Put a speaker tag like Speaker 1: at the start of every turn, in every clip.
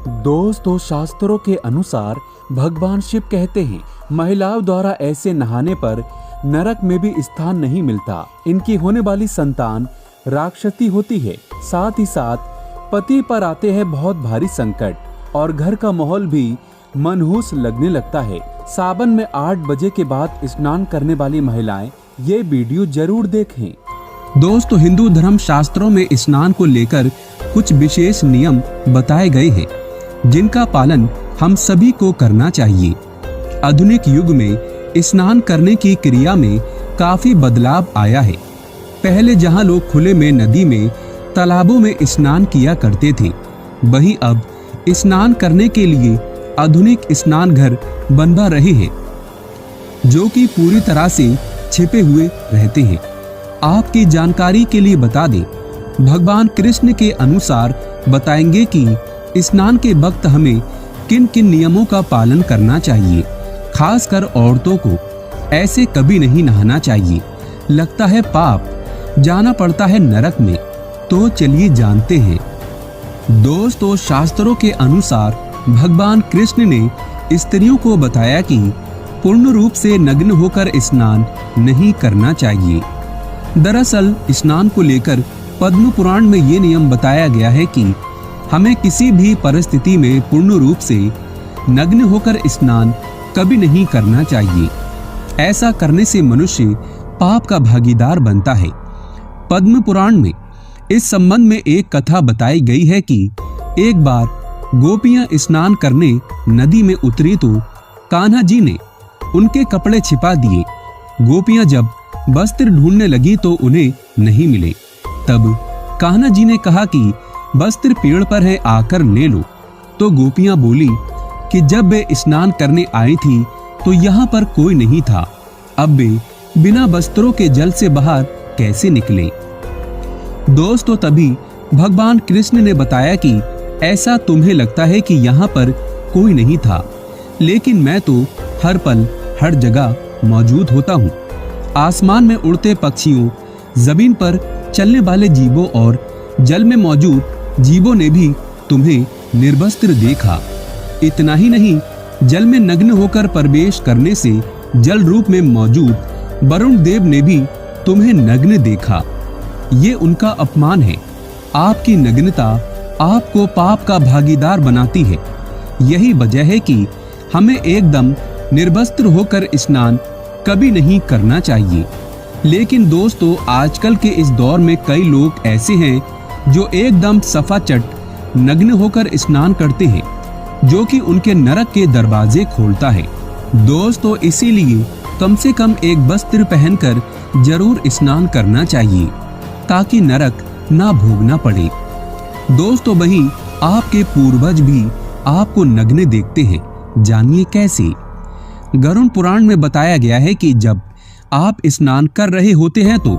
Speaker 1: दोस्तों, शास्त्रों के अनुसार भगवान शिव कहते हैं, महिलाओं द्वारा ऐसे नहाने पर नरक में भी स्थान नहीं मिलता। इनकी होने वाली संतान राक्षसी होती है। साथ ही साथ पति पर आते हैं बहुत भारी संकट और घर का माहौल भी मनहूस लगने लगता है। सावन में 8 बजे के बाद स्नान करने वाली महिलाएं ये वीडियो जरूर देखें। दोस्तों, हिंदू धर्म शास्त्रों में स्नान को लेकर कुछ विशेष नियम बताए गए हैं, जिनका पालन हम सभी को करना चाहिए। आधुनिक युग में स्नान करने की क्रिया में काफी बदलाव आया है। पहले जहां लोग खुले में नदी में, तालाबों में स्नान किया करते थे, वहीं अब स्नान करने के लिए आधुनिक स्नान घर बनवा रहे हैं, जो कि पूरी तरह से छिपे हुए रहते हैं। आपकी जानकारी के लिए बता दें, भगवान कृष्ण के अनुसार बताएंगे कि स्नान के वक्त हमें किन किन नियमों का पालन करना चाहिए। खासकर औरतों को ऐसे कभी नहीं नहाना चाहिए, लगता है पाप, जाना पड़ता है नरक में। तो चलिए जानते हैं। दोस्तों, शास्त्रों के अनुसार भगवान कृष्ण ने स्त्रियों को बताया कि पूर्ण रूप से नग्न होकर स्नान नहीं करना चाहिए। दरअसल स्नान को लेकर पद्म पुराण में ये नियम बताया गया है कि हमें किसी भी परिस्थिति में पूर्ण रूप से नग्न होकर स्नान कभी नहीं करना चाहिए। ऐसा करने से मनुष्य पाप का भागीदार बनता है। पद्म पुराण में इस संबंध में एक कथा बताई गई है कि एक बार गोपियां स्नान करने नदी में उतरी तो कान्हा जी ने उनके कपड़े छिपा दिए। गोपियां जब वस्त्र ढूंढने लगी तो उन्हें नहीं मिले। तब कान्हा जी ने कहा कि वस्त्र पेड़ पर है, आकर ले लो। तो गोपियां बोली कि जब वे स्नान करने आई थी तो यहाँ पर कोई नहीं था, अब वे बिना वस्त्रों के जल से बाहर कैसे निकले। दोस्तों, तभी भगवान कृष्ण ने बताया कि ऐसा तुम्हें लगता है कि यहाँ पर कोई नहीं था, लेकिन मैं तो हर पल हर जगह मौजूद होता हूँ। आसमान में उड़ते पक्षियों, जमीन पर चलने वाले जीवों और जल में मौजूद जीवों ने भी तुम्हें निर्वस्त्र देखा। इतना ही नहीं, जल में नग्न होकर प्रवेश करने से जल रूप में मौजूद वरुण देव ने भी तुम्हें नग्न देखा। ये उनका अपमान है। आपकी नग्नता आपको पाप का भागीदार बनाती है। यही वजह है कि हमें एकदम निर्वस्त्र होकर स्नान कभी नहीं करना चाहिए। लेकिन दोस्तों, आजकल के इस दौर में कई लोग ऐसे हैं जो एकदम सफाचट नग्न होकर स्नान करते हैं, जो कि उनके नरक के दरवाजे खोलता है। दोस्तों, इसीलिए कम से कम एक वस्त्र पहनकर जरूर स्नान करना चाहिए, ताकि नरक ना भोगना पड़े। दोस्तों, वहीं आपके पूर्वज भी आपको नग्न देखते हैं, जानिए कैसे। गरुड़ पुराण में बताया गया है कि जब आप स्नान कर रहे होते हैं तो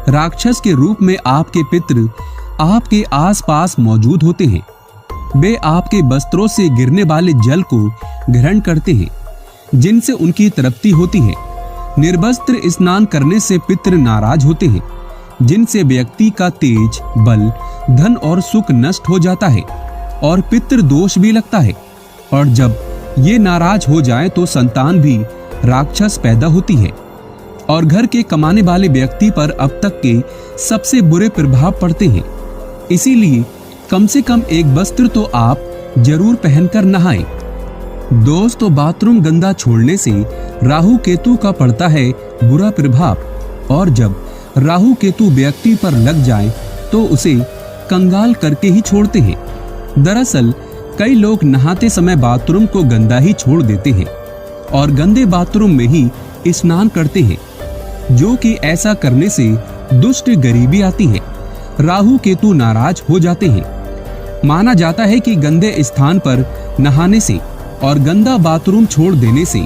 Speaker 1: राक्षस के रूप में आपके पितृ आपके आसपास मौजूद होते हैं। वे आपके वस्त्रों से गिरने वाले जल को ग्रहण करते हैं, जिनसे उनकी तृप्ति होती है। निर्वस्त्र स्नान करने से पितृ नाराज होते हैं, जिनसे व्यक्ति का तेज, बल, धन और सुख नष्ट हो जाता है और पितृ दोष भी लगता है। और जब ये नाराज हो जाए तो संतान भी राक्षस पैदा होती है और घर के कमाने वाले व्यक्ति पर अब तक के सबसे बुरे प्रभाव पड़ते हैं। इसीलिए कम से कम एक वस्त्र तो आप जरूर पहनकर नहाएं। दोस्तों, बाथरूम गंदा छोड़ने से राहु केतु का पड़ता है बुरा प्रभाव, और जब राहु केतु व्यक्ति पर लग जाए तो उसे कंगाल करके ही छोड़ते हैं। दरअसल कई लोग नहाते समय बाथरूम को गंदा ही छोड़ देते हैं और गंदे बाथरूम में ही स्नान करते हैं, जो कि ऐसा करने से दुष्ट गरीबी आती है। राहु केतु नाराज हो जाते हैं। माना जाता है कि गंदे स्थान पर नहाने से और गंदा बाथरूम छोड़ देने से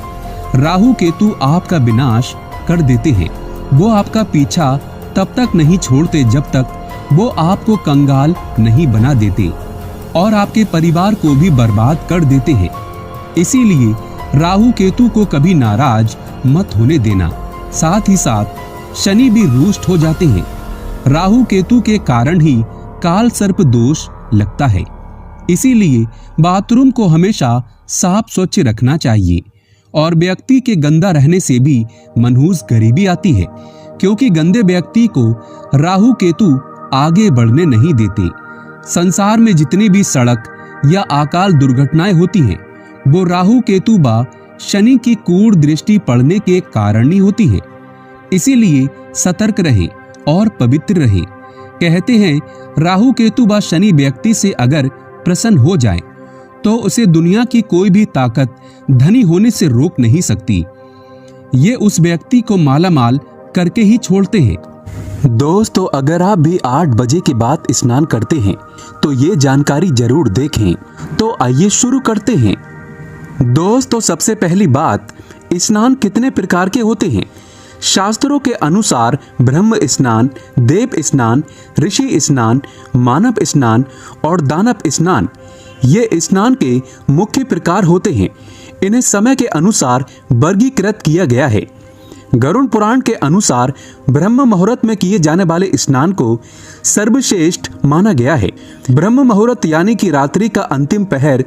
Speaker 1: राहु केतु आपका विनाश कर देते हैं। वो आपका पीछा तब तक नहीं छोड़ते जब तक वो आपको कंगाल नहीं बना देते और आपके परिवार को भी बर्बाद कर देते हैं। इसीलिए राहु केतु को कभी नाराज मत होने देना। साथ ही साथ शनि भी रुष्ट हो जाते हैं। राहु केतु के कारण ही काल सर्प दोष लगता है। इसीलिए बाथरूम को हमेशा साफ स्वच्छ रखना चाहिए। और व्यक्ति के गंदा रहने से भी मनहूस गरीबी आती है, क्योंकि गंदे व्यक्ति को राहु केतु आगे बढ़ने नहीं देते। संसार में जितनी भी सड़क या अकाल दुर्घटनाएं होती हैं, वो राहु केतु बा शनि की क्रूर दृष्टि पड़ने के कारण ही होती है। इसीलिए सतर्क रहे और पवित्र रहे। कहते हैं राहु केतु बा शनि व्यक्ति से अगर प्रसन्न हो जाए तो उसे दुनिया की कोई भी ताकत धनी होने से रोक नहीं सकती। ये उस व्यक्ति को मालामाल करके ही छोड़ते हैं। दोस्तों, अगर आप भी 8 बजे के बाद स्नान करते हैं तो ये जानकारी जरूर देखें। तो आइए शुरू करते हैं। दोस्तों, सबसे पहली बात, स्नान कितने प्रकार के होते हैं। शास्त्रों के अनुसार ब्रह्म स्नान, देव स्नान, ऋषि स्नान, मानव स्नान और दानव स्नान ये स्नान के मुख्य प्रकार होते हैं। इन्हें समय के अनुसार वर्गीकृत किया गया है। गरुड़ पुराण के अनुसार ब्रह्म मुहूर्त में किए जाने वाले स्नान को सर्वश्रेष्ठ माना गया है। ब्रह्म मुहूर्त यानी कि रात्रि का अंतिम पहर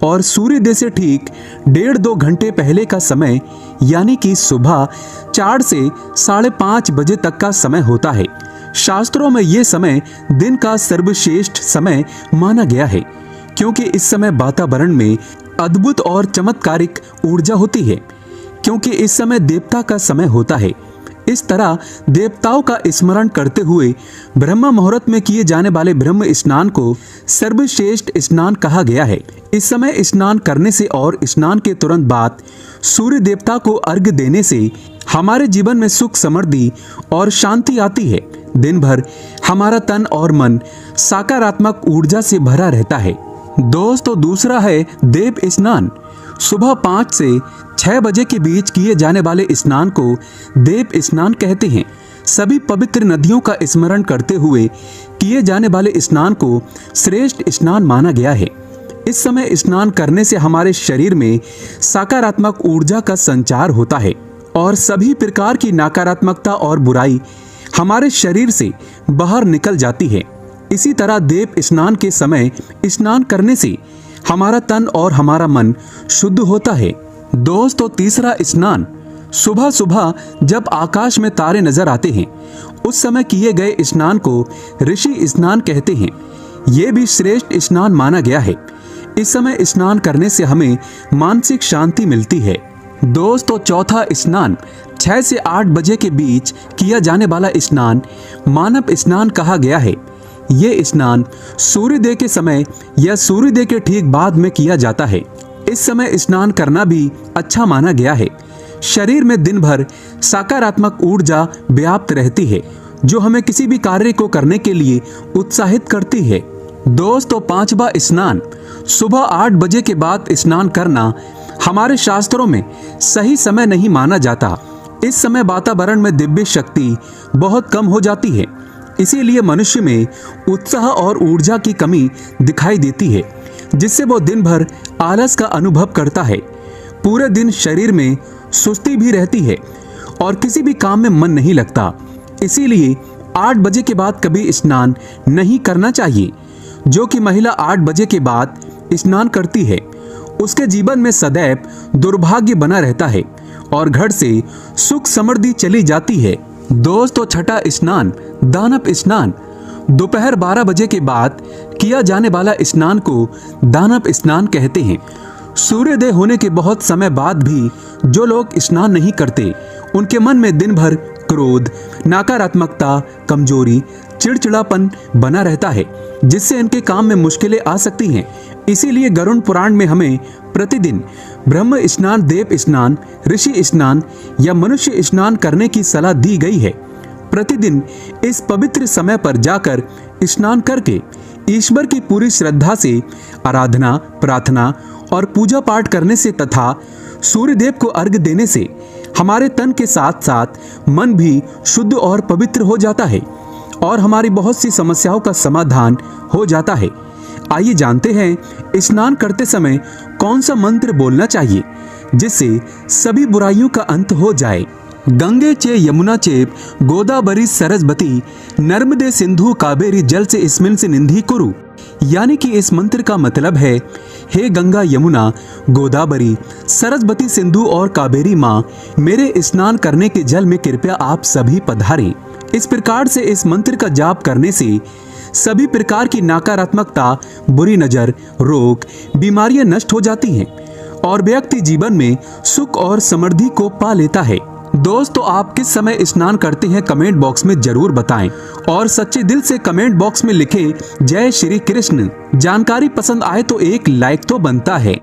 Speaker 1: और सूर्योदय से ठीक 1.5-2 घंटे पहले का समय यानी कि सुबह 4 से 5:30 बजे तक का समय होता है। शास्त्रों में ये समय दिन का सर्वश्रेष्ठ समय माना गया है, क्योंकि इस समय वातावरण में अद्भुत और चमत्कारिक ऊर्जा होती है, क्योंकि इस समय देवता का समय होता है। इस तरह देवताओं का स्मरण करते हुए ब्रह्म मुहूर्त में किए जाने वाले ब्रह्म स्नान को सर्वश्रेष्ठ स्नान कहा गया है। इस समय स्नान करने से और स्नान के तुरंत बाद सूर्य देवता को अर्घ्य देने से हमारे जीवन में सुख, समृद्धि और शांति आती है। दिन भर हमारा तन और मन सकारात्मक ऊर्जा से भरा रहता है। दोस्तों, दूसरा है देव स्नान। सुबह 5 से 6 बजे के बीच किए जाने वाले स्नान को देव स्नान कहते हैं। सभी पवित्र नदियों का स्मरण करते हुए किए जाने वाले स्नान को श्रेष्ठ स्नान माना गया है। इस समय स्नान करने से हमारे शरीर में सकारात्मक ऊर्जा का संचार होता है और सभी प्रकार की नकारात्मकता और बुराई हमारे शरीर से बाहर निकल जाती है। इसी तरह देव स्नान के समय स्नान करने से हमारा तन और हमारा मन शुद्ध होता है। दोस्तों, तीसरा स्नान, सुबह सुबह जब आकाश में तारे नजर आते हैं उस समय किए गए स्नान को ऋषि स्नान कहते हैं। ये भी श्रेष्ठ स्नान माना गया है। इस समय स्नान करने से हमें मानसिक शांति मिलती है। दोस्तों, चौथा स्नान, 6 से 8 बजे के बीच किया जाने वाला स्नान मानव स्नान कहा गया है। ये स्नान सूर्योदय के समय या सूर्योदय के ठीक बाद में किया जाता है। इस समय स्नान करना भी अच्छा माना गया है। शरीर में दिन भर सकारात्मक ऊर्जा व्याप्त रहती है, जो हमें किसी भी कार्य को करने के लिए उत्साहित करती है। दोस्तों, 5वां स्नान, सुबह 8 बजे के बाद स्नान करना हमारे शास्त्रों में सही समय नहीं माना जाता। इस समय वातावरण में दिव्य शक्ति बहुत कम हो जाती है, इसीलिए मनुष्य में उत्साह और ऊर्जा की कमी दिखाई देती है, जिससे वो दिन भर आलस का अनुभव करता है। पूरे दिन शरीर में सुस्ती भी रहती है और किसी भी काम में मन नहीं लगता। इसीलिए 8 बजे के बाद कभी स्नान नहीं करना चाहिए। जो कि महिला 8 बजे के बाद स्नान करती है उसके जीवन में सदैव दुर्भाग्य बना रहता है और घर से सुख समृद्धि चली जाती है। दोस्तों, छठा स्नान, दानव स्नान। दोपहर 12 बजे के बाद किया जाने वाला स्नान को दानव स्नान कहते हैं। सूर्योदय होने के बहुत समय बाद भी जो लोग स्नान नहीं करते उनके मन में दिन भर क्रोध, नकारात्मकता, कमजोरी, चिड़चिड़ापन बना रहता है, जिससे इनके काम में मुश्किलें आ सकती हैं। इसीलिए गरुड़ पुराण में हमें प्रतिदिन ब्रह्म स्नान, देव स्नान, ऋषि स्नान या मनुष्य स्नान करने की सलाह दी गई है। प्रतिदिन इस पवित्र समय पर जाकर स्नान करके ईश्वर की पूरी श्रद्धा से आराधना, प्रार्थना और पूजा पाठ करने से तथा सूर्यदेव को अर्घ्य देने से हमारे तन के साथ साथ मन भी शुद्ध और पवित्र हो जाता है और हमारी बहुत सी समस्याओं का समाधान हो जाता है। आइए जानते हैं स्नान करते समय कौन सा मंत्र बोलना चाहिए जिससे सभी बुराइयों का अंत हो जाए। गंगे चे यमुना चेप गोदावरी सरस्वती नर्मदे सिंधु कावेरी जल से स्मिन से निंधी कुरु। यानी कि इस मंत्र का मतलब है, हे गंगा यमुना गोदावरी सरस्वती सिंधु और कावेरी माँ, मेरे स्नान करने के जल में कृपया आप सभी पधारें। इस प्रकार से इस मंत्र का जाप करने से सभी प्रकार की नकारात्मकता, बुरी नजर, रोग, बीमारियां नष्ट हो जाती हैं और व्यक्ति जीवन में सुख और समृद्धि को पा लेता है। दोस्तों, आप किस समय स्नान करते हैं कमेंट बॉक्स में जरूर बताएं और सच्चे दिल से कमेंट बॉक्स में लिखें जय श्री कृष्ण। जानकारी पसंद आए तो एक लाइक तो बनता है।